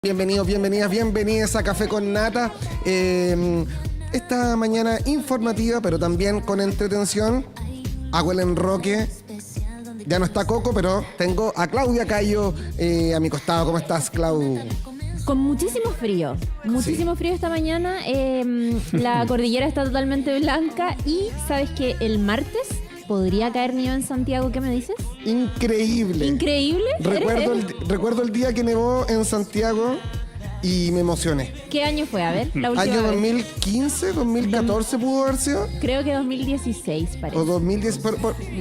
Bienvenidos, bienvenidas, bienvenidas a Café con Nata. Esta mañana informativa, pero también con entretención. Hago el enroque. Ya no está Coco, pero tengo a Claudia Cayo a mi costado. ¿Cómo estás, Clau? Con muchísimo frío frío esta mañana. La cordillera está totalmente blanca y ¿sabes qué? El martes podría caer nieve en Santiago. ¿Qué me dices? Increíble. ¿Increíble? Recuerdo el día que nevó en Santiago y me emocioné. ¿Qué año fue? A ver, la última ¿Año vez. 2015, 2014 pudo haber sido? Creo que 2016 parece. O 2010.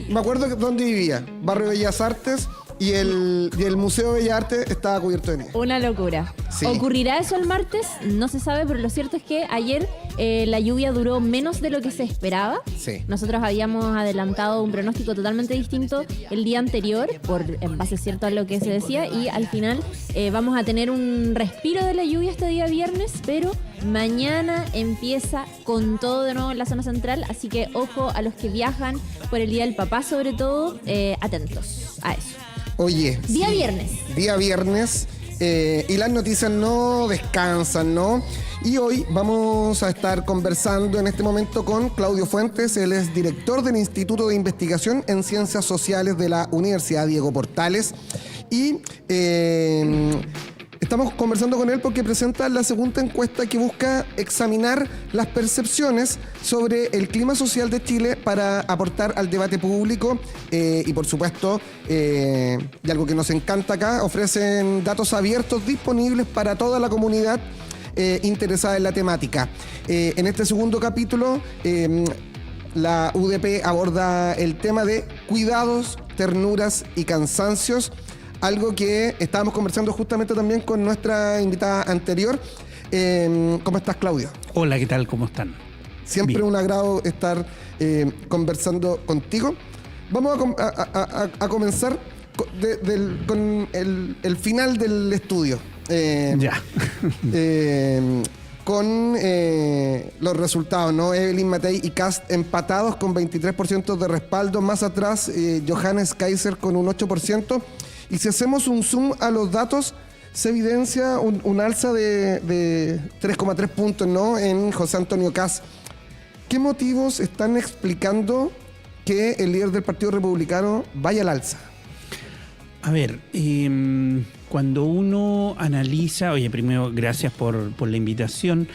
Me acuerdo dónde vivía. Barrio Bellas Artes. Y el Museo de Bellas Artes estaba cubierto de nieve. Una locura. Sí. ¿Ocurrirá eso el martes? No se sabe, pero lo cierto es que ayer la lluvia duró menos de lo que se esperaba. Sí. Nosotros habíamos adelantado un pronóstico totalmente distinto el día anterior, en base cierto a lo que se decía, y al final vamos a tener un respiro de la lluvia este día viernes, pero mañana empieza con todo de nuevo en la zona central, así que ojo a los que viajan por el Día del Papá, sobre todo, atentos a eso. Oye. Día sí, viernes. Día viernes. Y las noticias no descansan, ¿no? Y hoy vamos a estar conversando en este momento con Claudio Fuentes. Él es director del Instituto de Investigación en Ciencias Sociales de la Universidad Diego Portales. Y estamos conversando con él porque presenta la segunda encuesta que busca examinar las percepciones sobre el clima social de Chile para aportar al debate público y por supuesto, y algo que nos encanta acá, ofrecen datos abiertos disponibles para toda la comunidad interesada en la temática. En este segundo capítulo, la UDP aborda el tema de cuidados, ternuras y cansancios, algo que estábamos conversando justamente también con nuestra invitada anterior. ¿Cómo estás, Claudio? Hola, ¿qué tal? ¿Cómo están? Siempre Bien. un agrado estar conversando contigo. Vamos a comenzar con el final del estudio. Ya. Con los resultados, ¿no? Evelyn Matei y Kast empatados con 23% de respaldo. Más atrás, Johannes Kaiser con un 8%. Y si hacemos un zoom a los datos, se evidencia un alza de 3,3 puntos, ¿no? En José Antonio Kast. ¿Qué motivos están explicando que el líder del Partido Republicano vaya al alza? A ver, cuando uno analiza, oye, primero gracias por la invitación.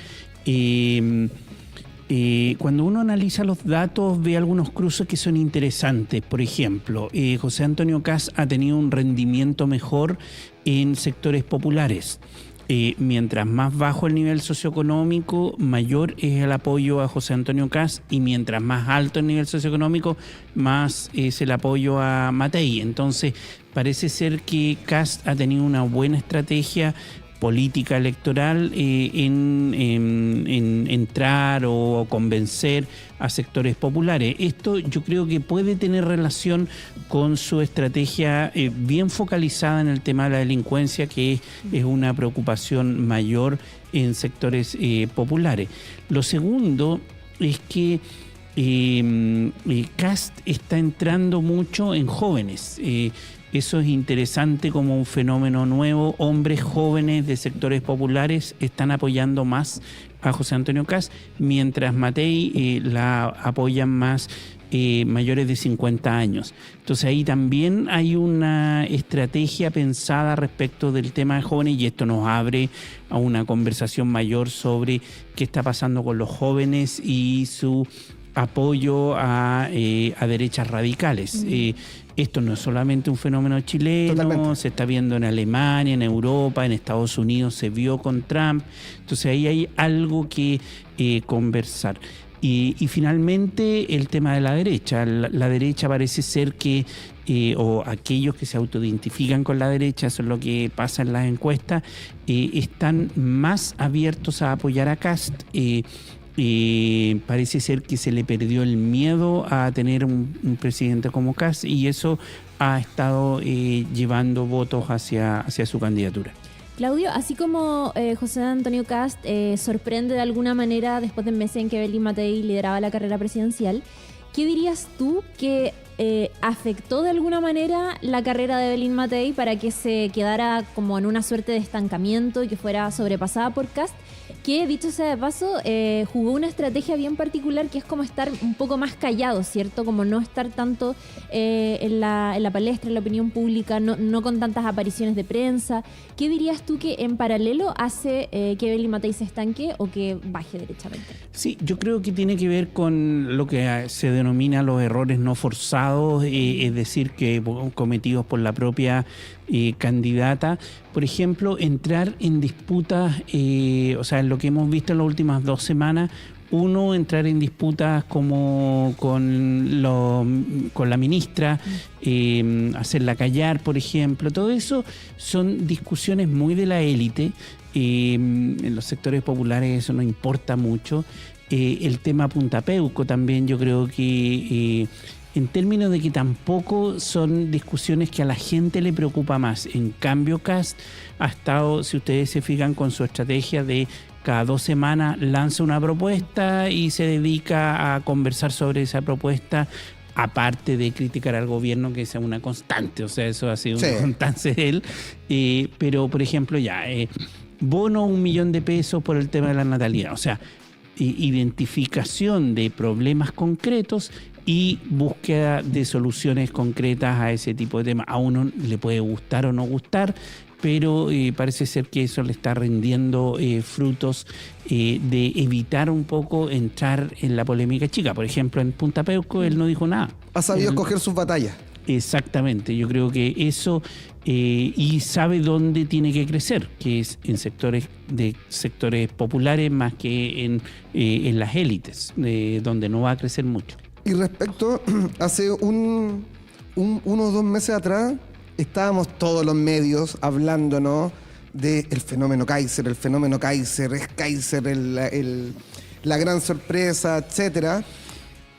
Cuando uno analiza los datos, ve algunos cruces que son interesantes. Por ejemplo, José Antonio Kast ha tenido un rendimiento mejor en sectores populares. Mientras más bajo el nivel socioeconómico, mayor es el apoyo a José Antonio Kast, y mientras más alto el nivel socioeconómico, más es el apoyo a Matei. Entonces, parece ser que Kast ha tenido una buena estrategia política electoral en entrar o convencer a sectores populares. Esto yo creo que puede tener relación con su estrategia bien focalizada en el tema de la delincuencia, que es una preocupación mayor en sectores populares. Lo segundo es que Kast está entrando mucho en jóvenes. Eso es interesante como un fenómeno nuevo. Hombres jóvenes de sectores populares están apoyando más a José Antonio Kast, mientras Matei la apoyan más mayores de 50 años. Entonces ahí también hay una estrategia pensada respecto del tema de jóvenes, y esto nos abre a una conversación mayor sobre qué está pasando con los jóvenes y su apoyo a derechas radicales. Esto no es solamente un fenómeno chileno. Totalmente. Se está viendo en Alemania, en Europa, en Estados Unidos, se vio con Trump. Entonces ahí hay algo que conversar. Y finalmente el tema de la derecha. La derecha parece ser que, o aquellos que se autoidentifican con la derecha, eso es lo que pasa en las encuestas, están más abiertos a apoyar a Kast. Parece ser que se le perdió el miedo a tener un presidente como Kast, y eso ha estado llevando votos hacia su candidatura. Claudio, así como José Antonio Kast sorprende de alguna manera después de meses en que Evelyn Matei lideraba la carrera presidencial, ¿qué dirías tú que afectó de alguna manera la carrera de Evelyn Matei para que se quedara como en una suerte de estancamiento y que fuera sobrepasada por Kast, que dicho sea de paso, jugó una estrategia bien particular que es como estar un poco más callado, ¿cierto? Como no estar tanto en la palestra, en la opinión pública, no con tantas apariciones de prensa. ¿Qué dirías tú que en paralelo hace que Evelyn Matei se estanque o que baje derechamente? Sí, yo creo que tiene que ver con lo que se denomina los errores no forzados, es decir, que cometidos por la propia candidata. Por ejemplo, entrar en disputas, o sea, en lo que hemos visto en las últimas 2 semanas, uno, entrar en disputas como con la ministra, hacerla callar, por ejemplo. Todo eso son discusiones muy de la élite. En los sectores populares eso no importa mucho. El tema Punta Peuco también, yo creo que en términos de que tampoco son discusiones que a la gente le preocupa más. En cambio, Kast ha estado, si ustedes se fijan, con su estrategia de cada 2 semanas lanza una propuesta y se dedica a conversar sobre esa propuesta, aparte de criticar al gobierno, que sea una constante. O sea, eso ha sido una constante de él. Pero, por ejemplo, bono 1 millón de pesos por el tema de la natalidad. O sea, identificación de problemas concretos y búsqueda de soluciones concretas a ese tipo de temas. A uno le puede gustar o no gustar, pero parece ser que eso le está rindiendo frutos de evitar un poco entrar en la polémica chica. Por ejemplo, en Punta Peuco él no dijo nada. Ha sabido escoger sus batallas. Exactamente, yo creo que eso, y sabe dónde tiene que crecer, que es en sectores populares más que en las élites, donde no va a crecer mucho. Y respecto, hace uno o 2 meses atrás, estábamos todos los medios hablando, ¿no?, del fenómeno Kaiser, es Kaiser la gran sorpresa, etcétera.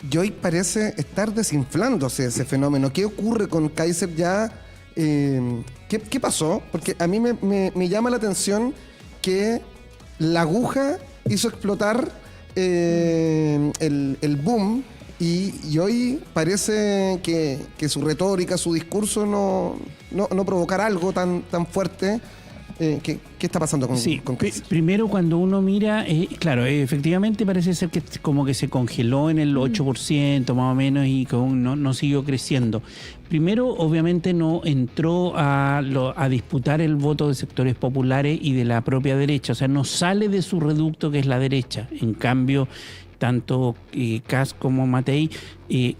Y hoy parece estar desinflándose ese fenómeno. ¿Qué ocurre con Kaiser ya? ¿Qué pasó? Porque a mí me llama la atención que la aguja hizo explotar el boom y hoy parece que su retórica, su discurso no provocará algo tan fuerte. ¿Qué está pasando con Kaiser? Primero, cuando uno mira, claro, efectivamente parece ser que como que se congeló en el 8% más o menos y no siguió creciendo. Primero, obviamente no entró a disputar el voto de sectores populares y de la propia derecha, o sea, no sale de su reducto que es la derecha. En cambio, tanto Kast como Matei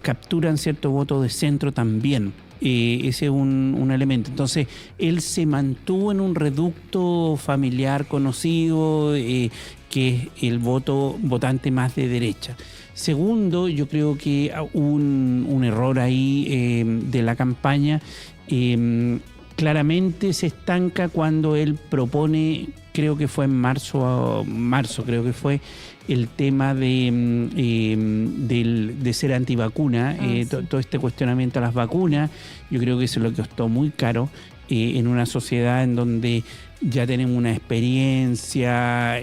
capturan cierto voto de centro también. Ese es un elemento. Entonces, él se mantuvo en un reducto familiar conocido, que es el votante más de derecha. Segundo, yo creo que hubo un error ahí de la campaña. Claramente se estanca cuando él propone, creo que fue en marzo, creo que fue el tema de ser antivacuna, sí. Todo este cuestionamiento a las vacunas. Yo creo que eso es lo que costó muy caro en una sociedad en donde ya tenemos una experiencia,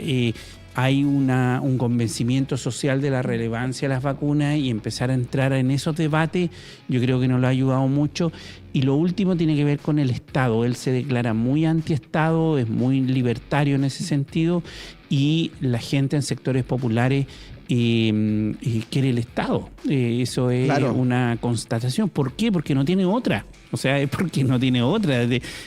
hay un convencimiento social de la relevancia de las vacunas, y empezar a entrar en esos debates yo creo que nos lo ha ayudado mucho. Y lo último tiene que ver con el Estado. Él se declara muy anti-Estado, es muy libertario en ese sentido, y la gente en sectores populares quiere el Estado. Eso es una constatación. ¿Por qué? Porque no tiene otra. O sea, es porque no tiene otra.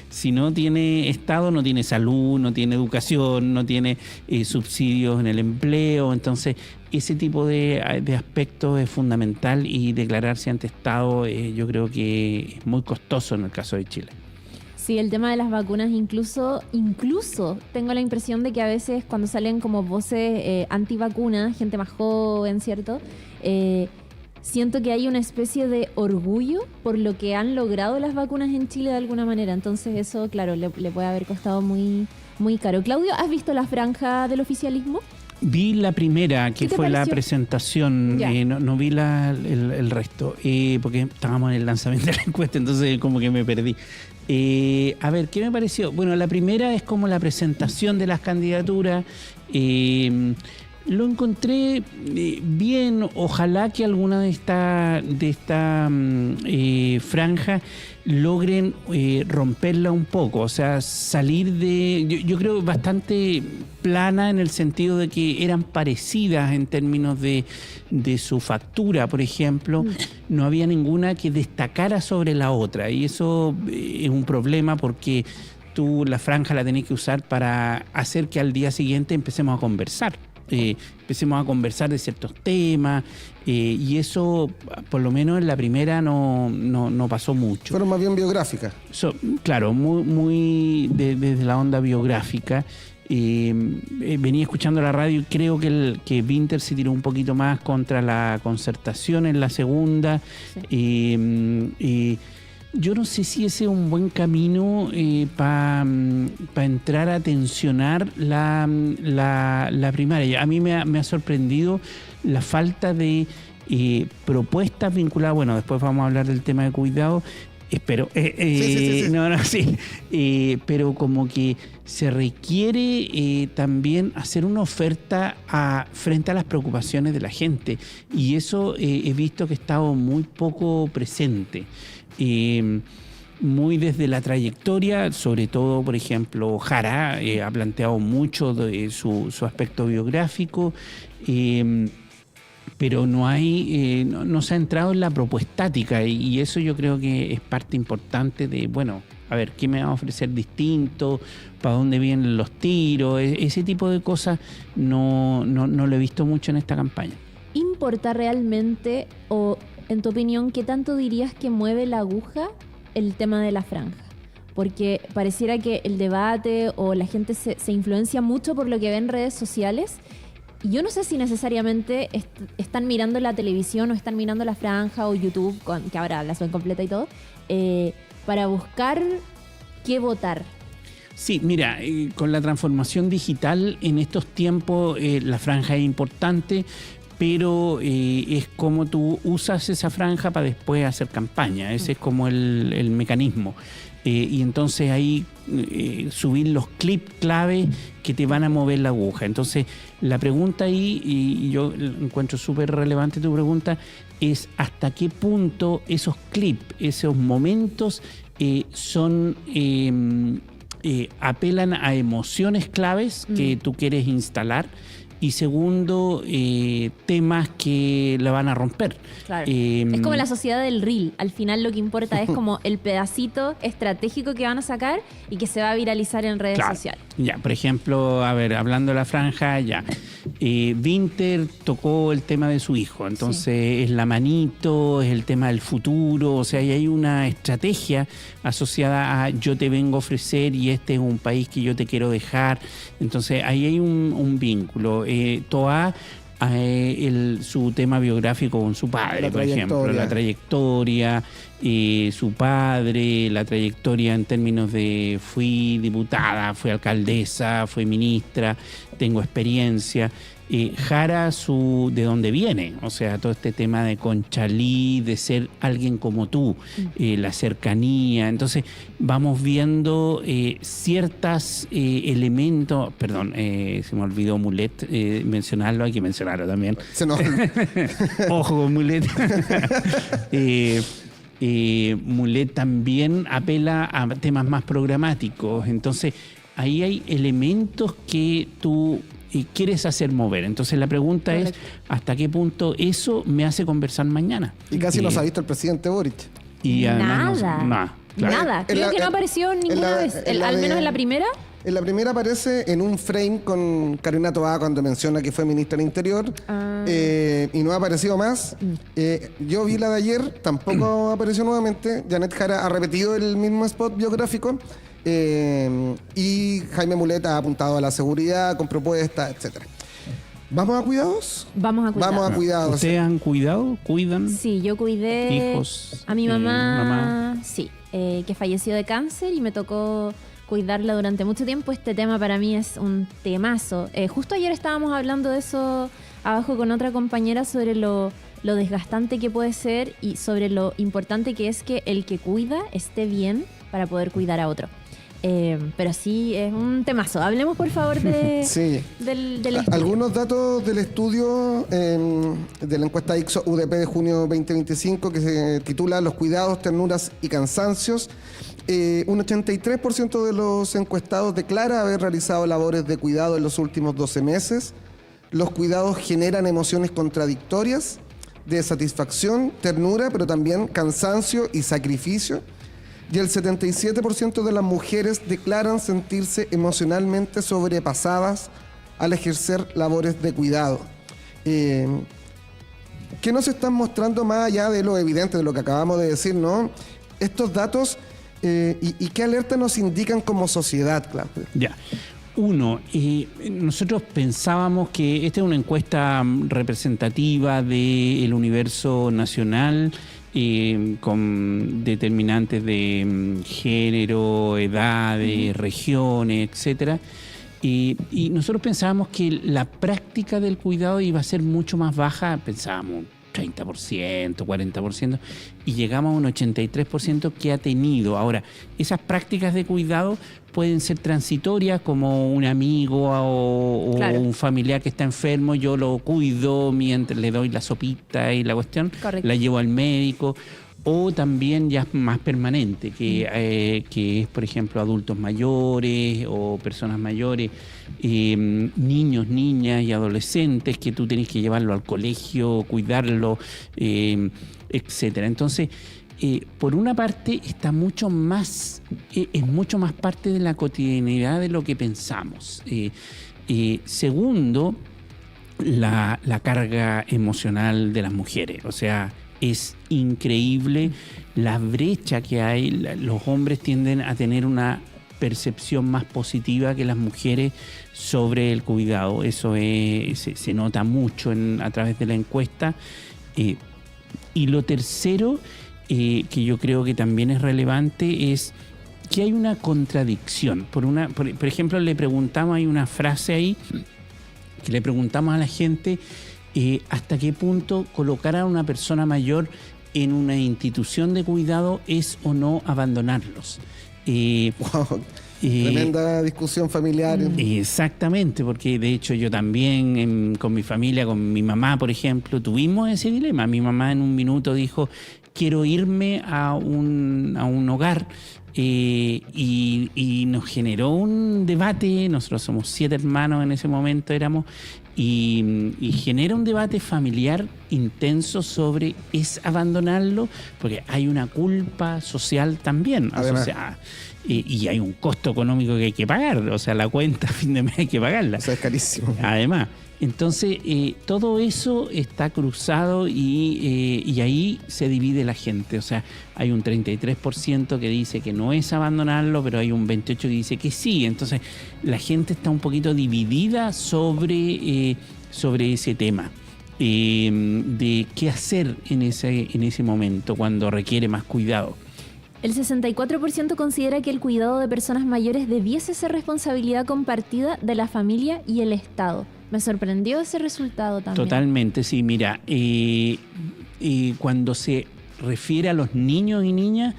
Si no tiene Estado, no tiene salud, no tiene educación, no tiene subsidios en el empleo. Entonces, ese tipo de aspectos es fundamental, y declararse ante Estado yo creo que es muy costoso en el caso de Chile. Sí, el tema de las vacunas, incluso tengo la impresión de que a veces cuando salen como voces antivacunas, gente más joven, ¿cierto? Siento que hay una especie de orgullo por lo que han logrado las vacunas en Chile de alguna manera. Entonces eso, claro, le puede haber costado muy, muy caro. Claudio, ¿has visto la franja del oficialismo? Vi la primera, que fue pareció? La presentación, no vi el resto, porque estábamos en el lanzamiento de la encuesta, entonces como que me perdí. A ver, ¿qué me pareció? Bueno, la primera es como la presentación de las candidaturas. Lo encontré bien. Ojalá que alguna de esta franja logren romperla un poco, o sea, salir de... Yo creo bastante plana en el sentido de que eran parecidas en términos de su factura, por ejemplo. No había ninguna que destacara sobre la otra, y eso es un problema porque tú la franja la tenés que usar para hacer que al día siguiente empecemos a conversar. Empecemos a conversar de ciertos temas, y eso, por lo menos en la primera, no pasó mucho. Fueron más bien biográficas. Claro, muy desde la onda biográfica. Venía escuchando la radio y creo que Winter se tiró un poquito más contra la Concertación en la segunda. Sí. Yo no sé si ese es un buen camino para entrar a tensionar la primaria. A mí me ha sorprendido la falta de propuestas vinculadas. Bueno, después vamos a hablar del tema de cuidado. Espero. Sí. Pero como que se requiere también hacer una oferta frente a las preocupaciones de la gente. Y eso he visto que ha estado muy poco presente. Muy desde la trayectoria, sobre todo, por ejemplo, Jara ha planteado mucho de su aspecto biográfico, pero no se ha entrado en la propuestática, y eso yo creo que es parte importante de, bueno, a ver, ¿qué me va a ofrecer distinto? ¿Para dónde vienen los tiros? Ese tipo de cosas no lo he visto mucho en esta campaña. ¿Importa realmente, o en tu opinión, qué tanto dirías que mueve la aguja el tema de la franja? Porque pareciera que el debate o la gente se influencia mucho por lo que ve en redes sociales. Y yo no sé si necesariamente están mirando la televisión o están mirando la franja o YouTube, que ahora la suben completa y todo, para buscar qué votar. Sí, mira, con la transformación digital en estos tiempos la franja es importante, pero es como tú usas esa franja para después hacer campaña. Ese es como el mecanismo. Y entonces ahí subir los clips clave que te van a mover la aguja. Entonces la pregunta ahí, y yo encuentro súper relevante tu pregunta, es hasta qué punto esos clips, esos momentos apelan a emociones claves que tú quieres instalar. Y segundo, temas que la van a romper. Claro. Es como la sociedad del reel. Al final lo que importa es como el pedacito estratégico que van a sacar y que se va a viralizar en redes sociales. Ya, por ejemplo, a ver, hablando de la franja, ya. Winter tocó el tema de su hijo. Entonces es la manito, es el tema del futuro. O sea, ahí hay una estrategia asociada a yo te vengo a ofrecer y este es un país que yo te quiero dejar. Entonces ahí hay un vínculo. Toa, su tema biográfico con su padre, por ejemplo, la trayectoria, su padre, la trayectoria en términos de fui diputada, fui alcaldesa, fui ministra, tengo experiencia. Jara, de dónde viene, o sea, todo este tema de Conchalí, de ser alguien como tú, la cercanía. Entonces vamos viendo ciertos elementos, perdón, se me olvidó Mulet mencionarlo, hay que mencionarlo también. Ojo con Mulet. Mulet también apela a temas más programáticos, entonces ahí hay elementos que tú quieres hacer mover. Entonces la pregunta es ¿hasta qué punto eso me hace conversar mañana? Y casi no se ha visto el presidente Boric. Y además Nada. Creo que no apareció ninguna vez. Al menos en la primera. En la primera aparece en un frame con Carolina Toá cuando menciona que fue ministra del Interior, y no ha aparecido más. Yo vi la de ayer, tampoco apareció nuevamente. Janet Jara ha repetido el mismo spot biográfico, y Jaime Mulet ha apuntado a la seguridad con propuestas, etcétera. ¿Vamos a cuidados? Vamos a cuidados. ¿Ustedes han cuidado? ¿Cuidan? Sí, yo cuidé hijos, a mi mamá. Sí, que falleció de cáncer y me tocó cuidarla durante mucho tiempo. Este tema para mí es un temazo. Justo ayer estábamos hablando de eso abajo con otra compañera sobre lo desgastante que puede ser y sobre lo importante que es que el que cuida esté bien para poder cuidar a otro. Pero sí, es un temazo. Hablemos, por favor, Sí. del estudio. Algunos datos del estudio de la encuesta Ipsos UDP de junio 2025 que se titula Los cuidados, ternuras y cansancios. Un 83% de los encuestados declara haber realizado labores de cuidado en los últimos 12 meses. Los cuidados generan emociones contradictorias de satisfacción, ternura, pero también cansancio y sacrificio. Y el 77% de las mujeres declaran sentirse emocionalmente sobrepasadas al ejercer labores de cuidado. ¿Qué nos están mostrando más allá de lo evidente, de lo que acabamos de decir, ¿no? Estos datos y qué alerta nos indican como sociedad, Claudio. Ya. Uno, nosotros pensábamos que esta es una encuesta representativa del universo nacional, con determinantes de género, edades, regiones, etcétera. Y nosotros pensábamos que la práctica del cuidado iba a ser mucho más baja, pensábamos 30%, 40%, y llegamos a un 83% que ha tenido. Ahora, esas prácticas de cuidado pueden ser transitorias, como un amigo o claro, un familiar que está enfermo, yo lo cuido mientras le doy la sopita y la cuestión, correcto, la llevo al médico. O también ya más permanente, que es, por ejemplo, adultos mayores o personas mayores, niños, niñas y adolescentes, que tú tienes que llevarlo al colegio, cuidarlo, etcétera. Entonces, por una parte, está mucho más, es mucho más parte de la cotidianidad de lo que pensamos. Segundo, la carga emocional de las mujeres. O sea, es increíble la brecha que hay. Los hombres tienden a tener una percepción más positiva que las mujeres sobre el cuidado. Eso se nota mucho a través de la encuesta. Y lo tercero, que yo creo que también es relevante, es que hay una contradicción. Por ejemplo, le preguntamos, hay una frase ahí, que le preguntamos a la gente hasta qué punto colocar a una persona mayor en una institución de cuidado es o no abandonarlos. Wow. Tremenda discusión familiar. Exactamente, porque de hecho yo también con mi familia, con mi mamá, por ejemplo, tuvimos ese dilema. Mi mamá en un minuto dijo, quiero irme a un hogar. Y nos generó un debate. Nosotros somos 7 hermanos en ese momento éramos, y genera un debate familiar intenso sobre ¿es abandonarlo? Porque hay una culpa social también asociada. Y hay un costo económico que hay que pagar, o sea, la cuenta a fin de mes hay que pagarla. O sea, es carísimo. Además, entonces todo eso está cruzado y ahí se divide la gente. O sea, hay un 33% que dice que no es abandonarlo, pero hay un 28% que dice que sí. Entonces, la gente está un poquito dividida sobre ese tema. De qué hacer en ese momento cuando requiere más cuidado. El 64% considera que el cuidado de personas mayores debiese ser responsabilidad compartida de la familia y el Estado. Me sorprendió ese resultado también. Totalmente, sí. Mira, cuando se refiere a los niños y niñas,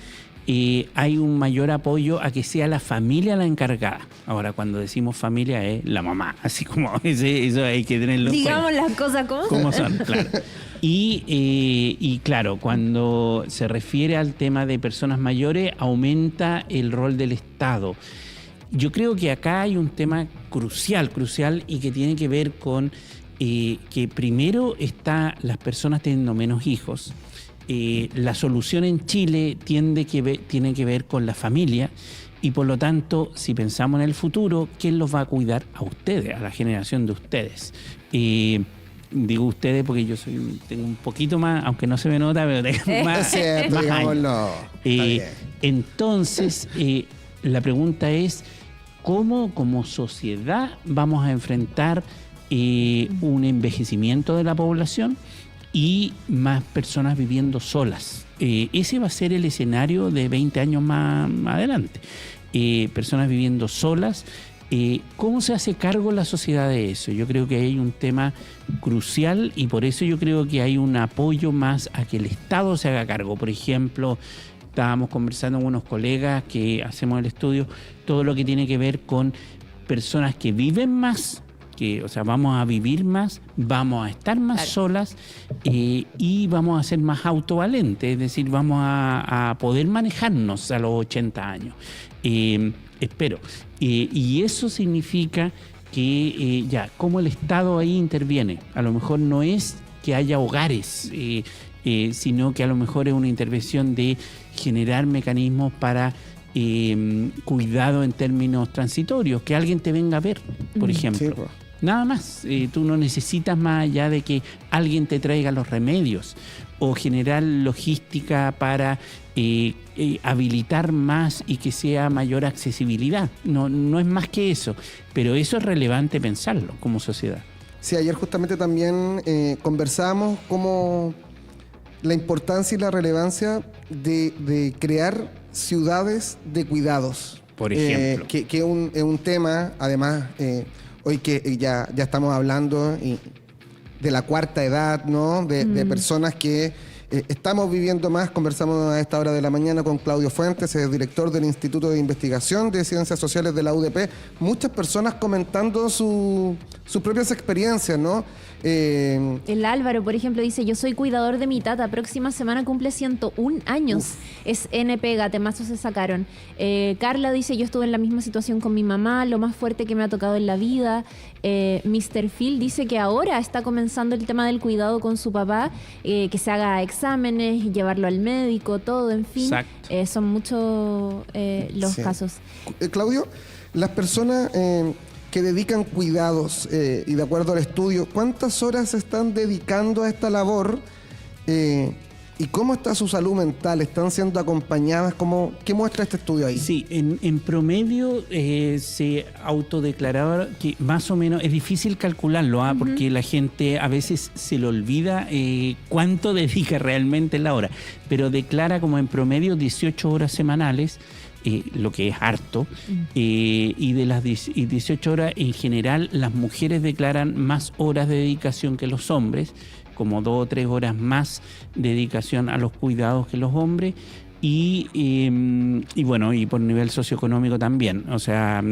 hay un mayor apoyo a que sea la familia la encargada. Ahora, cuando decimos familia, es la mamá. Así como eso hay que tenerlo. Digamos las cosas como son, claro. Y claro, cuando se refiere al tema de personas mayores, aumenta el rol del Estado. Yo creo que acá hay un tema crucial y que tiene que ver con que primero está las personas teniendo menos hijos. La solución en Chile tiene que ver con la familia, y por lo tanto, si pensamos en el futuro, ¿quién los va a cuidar? A ustedes, a la generación de ustedes. Digo ustedes porque yo tengo un poquito más, aunque no se me nota, pero tengo más digámoslo. Entonces, la pregunta es, ¿cómo como sociedad vamos a enfrentar un envejecimiento de la población y más personas viviendo solas? Ese va a ser el escenario de 20 años más adelante. Personas viviendo solas. ¿Cómo se hace cargo la sociedad de eso? Yo creo que hay un tema crucial, y por eso yo creo que hay un apoyo más a que el Estado se haga cargo. Por ejemplo, estábamos conversando con unos colegas que hacemos el estudio, todo lo que tiene que ver con personas que viven más, o sea, vamos a vivir más, vamos a estar más solas y vamos a ser más autovalentes, es decir, vamos a poder manejarnos a los 80 años. Espero. Y eso significa que cómo el Estado ahí interviene. A lo mejor no es que haya hogares, sino que a lo mejor es una intervención de generar mecanismos para cuidado en términos transitorios, que alguien te venga a ver, por ejemplo. Sí, pues. Nada más, tú no necesitas más allá de que alguien te traiga los remedios o generar logística para habilitar más y que sea mayor accesibilidad. No es más que eso, pero eso es relevante pensarlo como sociedad. Sí, ayer justamente también conversábamos cómo la importancia y la relevancia de crear ciudades de cuidados. Por ejemplo. Que es un tema, además, hoy que ya estamos hablando de la cuarta edad, ¿no? De personas que estamos viviendo más. Conversamos a esta hora de la mañana con Claudio Fuentes, es director del Instituto de Investigación de Ciencias Sociales de la UDP. Muchas personas comentando sus propias experiencias, ¿no? El Álvaro, por ejemplo, dice: yo soy cuidador de mi tata, próxima semana cumple 101 años. Es NP, gatemazos se sacaron. Carla dice: yo estuve en la misma situación con mi mamá, lo más fuerte que me ha tocado en la vida. Mr. Phil dice que ahora está comenzando el tema del cuidado con su papá, que se haga exámenes, llevarlo al médico, todo, en fin. Son muchos los casos. Claudio, las personas que dedican cuidados, y de acuerdo al estudio, ¿cuántas horas se están dedicando a esta labor? ¿Y cómo está su salud mental? ¿Están siendo acompañadas? ¿Qué muestra este estudio ahí? Sí, en promedio se autodeclaraba que más o menos, es difícil calcularlo, porque la gente a veces se le olvida cuánto dedica realmente la hora, pero declara como en promedio 18 horas semanales, lo que es harto, y de las 18 horas en general las mujeres declaran más horas de dedicación que los hombres, como 2 o 3 horas más de dedicación a los cuidados que los hombres, y bueno, y por nivel socioeconómico también, o sea,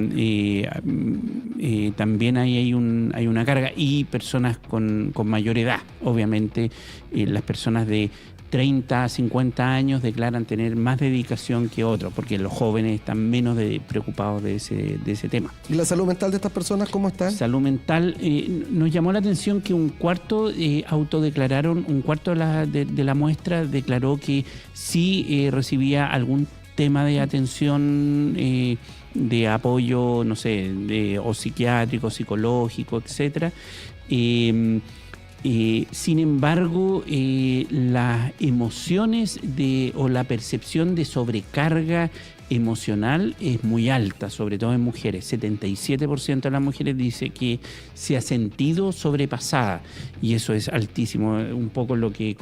también hay una carga, y personas con mayor edad, obviamente, las personas de 30 a 50 años declaran tener más dedicación que otros, porque los jóvenes están menos preocupados de ese tema. ¿Y la salud mental de estas personas cómo está? Salud mental, nos llamó la atención que un cuarto autodeclararon, un cuarto de la muestra declaró que sí recibía algún tema de atención, de apoyo, no sé, o psiquiátrico, psicológico, etcétera. Sin embargo, las emociones o la percepción de sobrecarga emocional es muy alta, sobre todo en mujeres. 77% de las mujeres dice que se ha sentido sobrepasada, y eso es altísimo, un poco lo que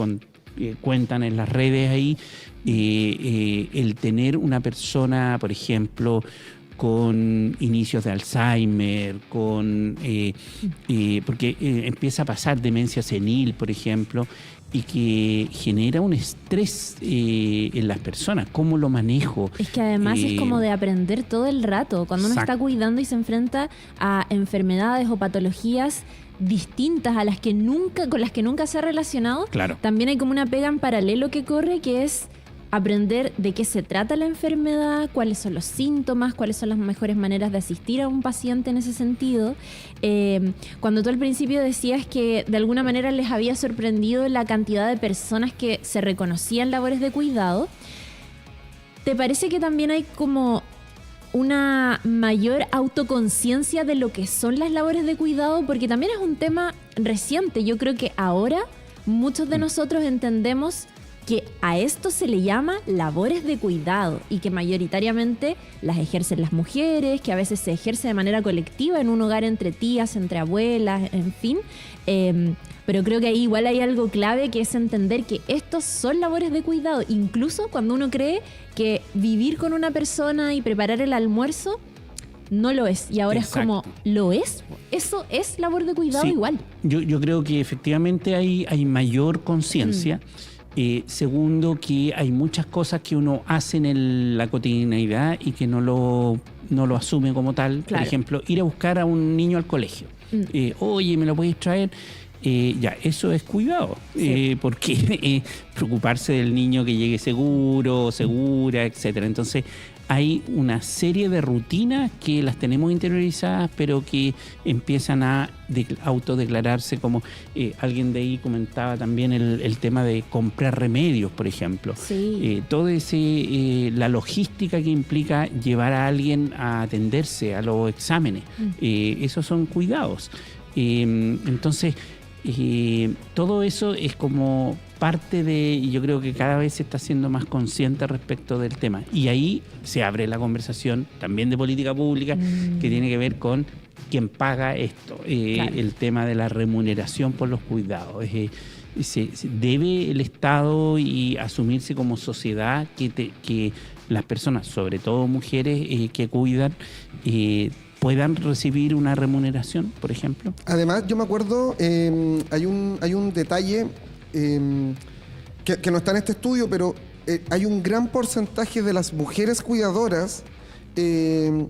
cuentan en las redes ahí. El tener una persona, por ejemplo, con inicios de Alzheimer, porque empieza a pasar demencia senil, por ejemplo, y que genera un estrés en las personas. ¿Cómo lo manejo? Es que además es como de aprender todo el rato. Cuando uno está cuidando y se enfrenta a enfermedades o patologías distintas con las que nunca se ha relacionado, claro, también hay como una pega en paralelo que corre, que es aprender de qué se trata la enfermedad, cuáles son los síntomas, cuáles son las mejores maneras de asistir a un paciente en ese sentido. Cuando tú al principio decías que de alguna manera les había sorprendido la cantidad de personas que se reconocían labores de cuidado, ¿te parece que también hay como una mayor autoconciencia de lo que son las labores de cuidado? Porque también es un tema reciente. Yo creo que ahora muchos de nosotros entendemos que a esto se le llama labores de cuidado y que mayoritariamente las ejercen las mujeres, que a veces se ejerce de manera colectiva en un hogar entre tías, entre abuelas, en fin. Pero creo que ahí igual hay algo clave, que es entender que estos son labores de cuidado, incluso cuando uno cree que vivir con una persona y preparar el almuerzo no lo es. Y ahora Exacto. es como, ¿lo es? Eso es labor de cuidado, sí, igual. Yo creo que efectivamente hay mayor conciencia. Segundo, que hay muchas cosas que uno hace en la cotidianeidad y que no lo asume como tal. Claro. Por ejemplo, ir a buscar a un niño al colegio. Oye, ¿me lo podéis traer? Ya, eso es cuidado, porque preocuparse del niño que llegue seguro, segura, etcétera. Entonces, hay una serie de rutinas que las tenemos interiorizadas, pero que empiezan a autodeclararse como alguien de ahí comentaba también el tema de comprar remedios, por ejemplo. Sí. Todo la logística que implica llevar a alguien a atenderse a los exámenes. Esos son cuidados. Entonces, todo eso es como parte y yo creo que cada vez se está siendo más consciente respecto del tema. Y ahí se abre la conversación también de política pública que tiene que ver con quién paga esto, Claro. el tema de la remuneración por los cuidados. Debe el Estado y asumirse como sociedad que las personas, sobre todo mujeres que cuidan, puedan recibir una remuneración, por ejemplo. Además, yo me acuerdo, hay un detalle que no está en este estudio, pero hay un gran porcentaje de las mujeres cuidadoras que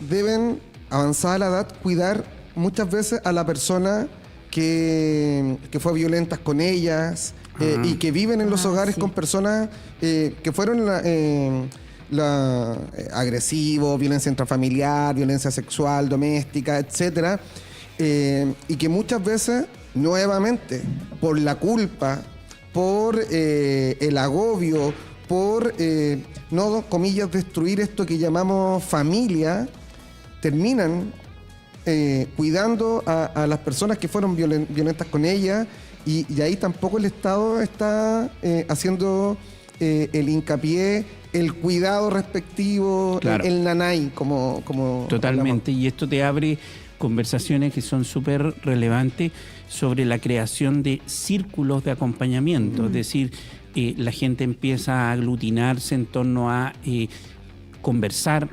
deben, avanzada la edad, cuidar muchas veces a la persona que fue violenta con ellas y que viven en los hogares con personas que fueron agresivos, violencia intrafamiliar, violencia sexual, doméstica, etcétera, y que muchas veces, nuevamente, por la culpa, por el agobio, por, no comillas, destruir esto que llamamos familia, terminan cuidando a las personas que fueron violentas con ellas, y ahí tampoco el Estado está haciendo el hincapié, el cuidado respectivo, claro, el nanay, como totalmente, hablamos. y esto te abre conversaciones que son súper relevantes sobre la creación de círculos de acompañamiento, es decir, la gente empieza a aglutinarse en torno a conversar,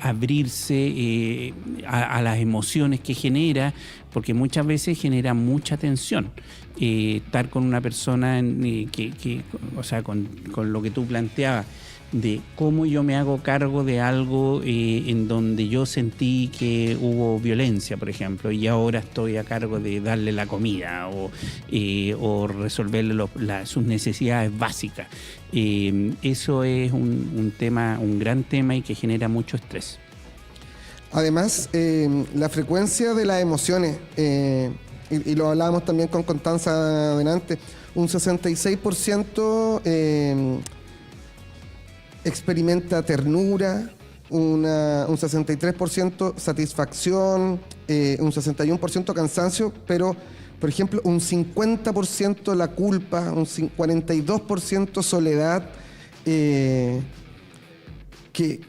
abrirse a las emociones que genera, porque muchas veces genera mucha tensión. Estar con una persona o sea, con lo que tú planteabas, de cómo yo me hago cargo de algo en donde yo sentí que hubo violencia, por ejemplo, y ahora estoy a cargo de darle la comida o resolverle sus necesidades básicas. Eso es un gran tema y que genera mucho estrés. Además, la frecuencia de las emociones, y lo hablábamos también con Constanza adelante, un 66% experimenta ternura, un 63% satisfacción, un 61% cansancio, pero, por ejemplo, un 50% la culpa, un 42% soledad, que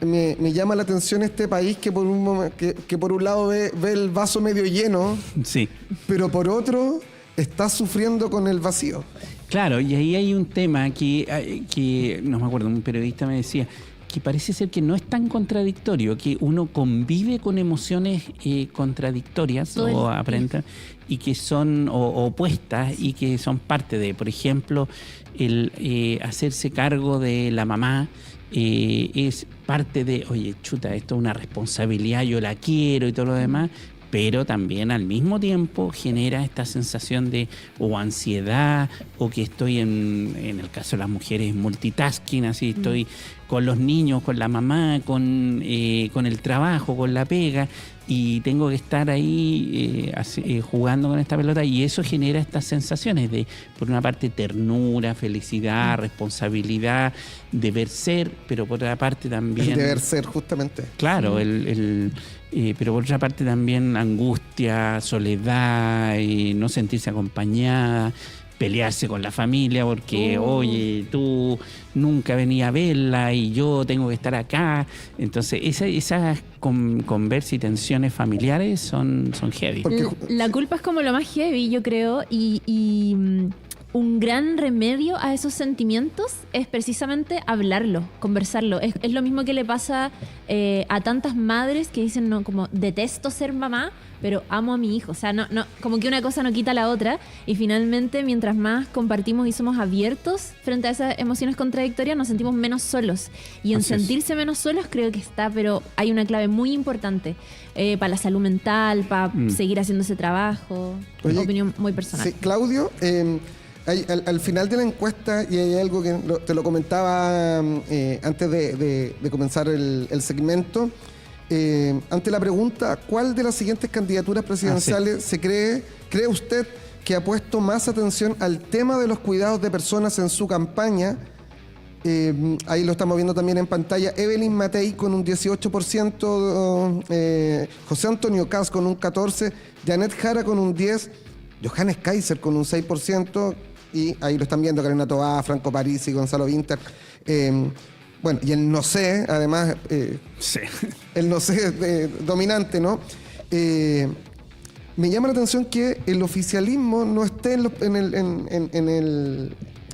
me llama la atención este país que por un lado ve el vaso medio lleno, sí, pero por otro está sufriendo con el vacío. Claro, y ahí hay un tema que no me acuerdo, un periodista me decía que parece ser que no es tan contradictorio, que uno convive con emociones contradictorias o aparentan y que son opuestas y que son parte de, por ejemplo, el hacerse cargo de la mamá. Es parte de, oye, chuta, esto es una responsabilidad, yo la quiero y todo lo demás, pero también al mismo tiempo genera esta sensación de o ansiedad, o que estoy en el caso de las mujeres multitasking, así estoy con los niños, con la mamá, con el trabajo, con la pega, y tengo que estar ahí jugando con esta pelota, y eso genera estas sensaciones de, por una parte, ternura, felicidad, responsabilidad, deber ser, pero por otra parte también... El deber ser, justamente. Claro, pero por otra parte también angustia, soledad, no sentirse acompañada, pelearse con la familia porque, oye, tú nunca venías a verla y yo tengo que estar acá. Entonces, esas conversas y tensiones familiares son heavy. Porque La culpa es como lo más heavy, yo creo, y un gran remedio a esos sentimientos es precisamente hablarlo, conversarlo. Es lo mismo que le pasa a tantas madres que dicen, no, como detesto ser mamá, pero amo a mi hijo. O sea, no, como que una cosa no quita la otra. Y finalmente, mientras más compartimos y somos abiertos frente a esas emociones contradictorias, nos sentimos menos solos. Y en sentirse menos solos creo que pero hay una clave muy importante para la salud mental, para seguir haciendo ese trabajo. Oye, opinión muy personal. Sí, Claudio, al final de la encuesta, y hay algo que te lo comentaba antes de comenzar el segmento, ante la pregunta, ¿cuál de las siguientes candidaturas presidenciales cree usted que ha puesto más atención al tema de los cuidados de personas en su campaña? Ahí lo estamos viendo también en pantalla. Evelyn Matei con un 18%, José Antonio Kast con un 14%, Janet Jara con un 10%, Johannes Kaiser con un 6%, y ahí lo están viendo Carolina Toá, Franco Parisi, Gonzalo Vinter. Bueno, y el no sé, además, sí. El no sé dominante, ¿no? Me llama la atención que el oficialismo no esté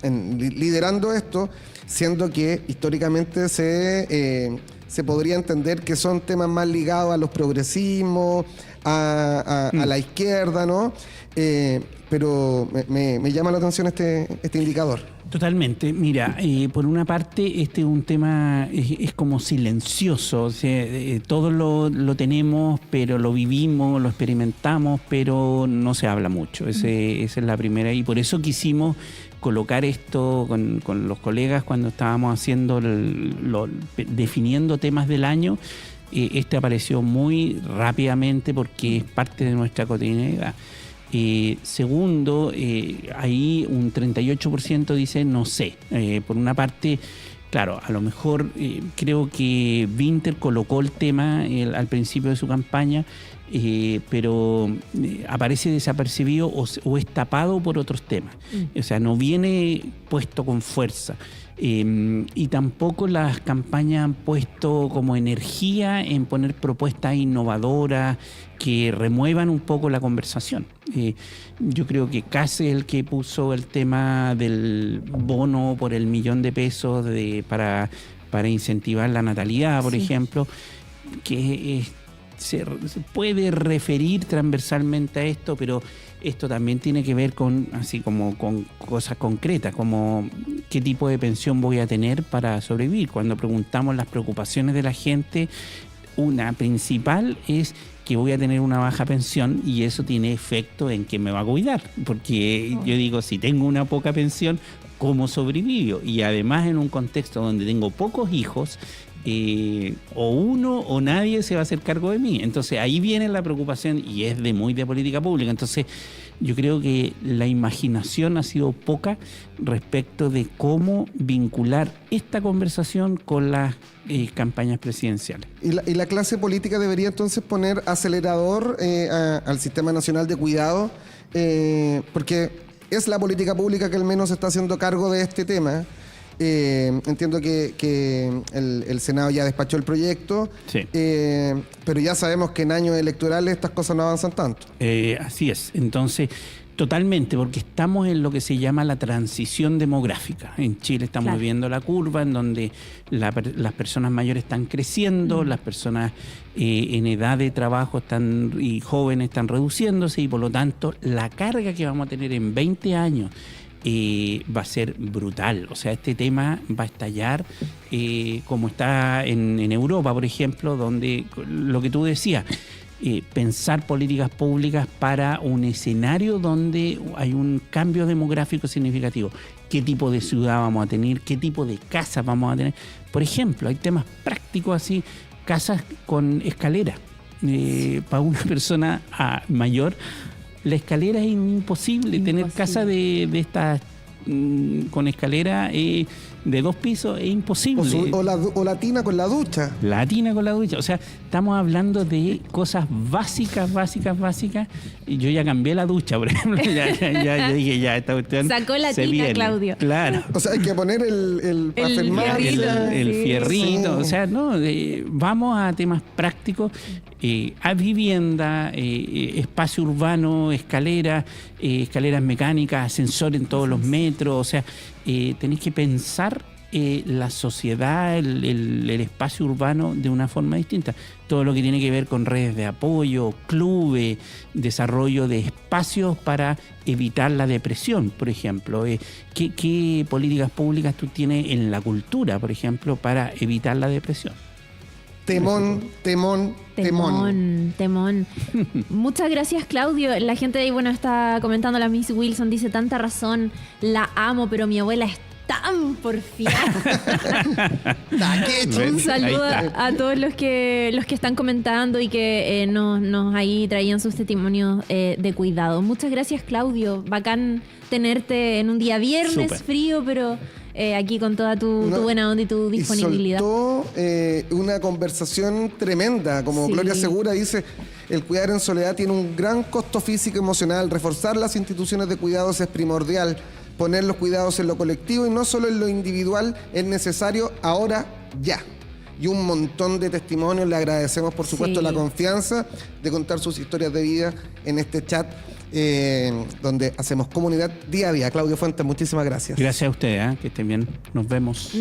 liderando esto, siendo que históricamente se podría entender que son temas más ligados a los progresismos, a la izquierda, ¿no? Pero me llama la atención este indicador. Totalmente. Mira, por una parte, este es un tema, es como silencioso. O sea, todo lo tenemos, pero lo vivimos, lo experimentamos, pero no se habla mucho. Esa es la primera. Y por eso quisimos colocar esto con los colegas cuando estábamos haciendo definiendo temas del año. Este apareció muy rápidamente porque es parte de nuestra cotidianidad. Segundo, ahí un 38% dice no sé. Por una parte, claro, a lo mejor creo que Vinter colocó el tema al principio de su campaña, pero aparece desapercibido o es tapado por otros temas. O sea, no viene puesto con fuerza. Y tampoco las campañas han puesto como energía en poner propuestas innovadoras que remuevan un poco la conversación. Yo creo que Kast es el que puso el tema del bono por el $1.000.000 para incentivar la natalidad, por ejemplo, que se puede referir transversalmente a esto, pero esto también tiene que ver con cosas concretas, como qué tipo de pensión voy a tener para sobrevivir. Cuando preguntamos las preocupaciones de la gente, una principal es que voy a tener una baja pensión y eso tiene efecto en que me va a cuidar, porque yo digo, si tengo una poca pensión, ¿cómo sobrevivo? Y además en un contexto donde tengo pocos hijos, o uno o nadie se va a hacer cargo de mí. Entonces ahí viene la preocupación y es muy de política pública. Entonces yo creo que la imaginación ha sido poca respecto de cómo vincular esta conversación con las campañas presidenciales. ¿Y la clase política debería entonces poner acelerador al Sistema Nacional de Cuidado? Porque es la política pública que al menos se está haciendo cargo de este tema. Entiendo que el Senado ya despachó el proyecto, sí. Pero ya sabemos que en años electorales estas cosas no avanzan tanto. Así es. Entonces, totalmente, porque estamos en lo que se llama la transición demográfica. En Chile estamos viendo la curva en donde las personas mayores están creciendo, las personas en edad de trabajo y jóvenes están reduciéndose y por lo tanto la carga que vamos a tener en 20 años va a ser brutal. O sea, este tema va a estallar como está en Europa, por ejemplo, donde lo que tú decías, pensar políticas públicas para un escenario donde hay un cambio demográfico significativo. ¿Qué tipo de ciudad vamos a tener? ¿Qué tipo de casas vamos a tener? Por ejemplo, hay temas prácticos así, casas con escalera. Para una persona mayor, la escalera es imposible. Tener casa de estas con escalera de 2 pisos es imposible. O la tina con la ducha. La tina con la ducha. O sea, estamos hablando de cosas básicas. Y yo ya cambié la ducha, por ejemplo. Ya dije, ya, esta cuestión Sacó la se tina, viene. Claudio. Claro. O sea, hay que poner el para afirmar. El Sí. fierrito, Sí. o sea, no, vamos a temas prácticos, a vivienda, espacio urbano, escaleras mecánicas, ascensor en todos los metros, o sea, tenéis que pensar la sociedad, el espacio urbano de una forma distinta. Todo lo que tiene que ver con redes de apoyo, clubes, desarrollo de espacios para evitar la depresión, por ejemplo. ¿Qué políticas públicas tú tienes en la cultura, por ejemplo, para evitar la depresión? Temón. Muchas gracias, Claudio. La gente ahí, bueno, está comentando, la Miss Wilson dice, tanta razón, la amo, pero mi abuela es tan porfiada. Un saludo a todos los que están comentando y que nos ahí traían sus testimonios de cuidado. Muchas gracias, Claudio. Bacán tenerte en un día viernes. Súper. Frío, pero aquí con toda tu buena onda y tu disponibilidad. Y soltó una conversación tremenda, como Sí. Gloria Segura dice, el cuidar en soledad tiene un gran costo físico y emocional, reforzar las instituciones de cuidados es primordial, poner los cuidados en lo colectivo y no solo en lo individual es necesario ahora ya. Y un montón de testimonios, le agradecemos por supuesto Sí. la confianza de contar sus historias de vida en este chat donde hacemos comunidad día a día. Claudio Fuentes, muchísimas gracias. Gracias a ustedes, que estén bien. Nos vemos.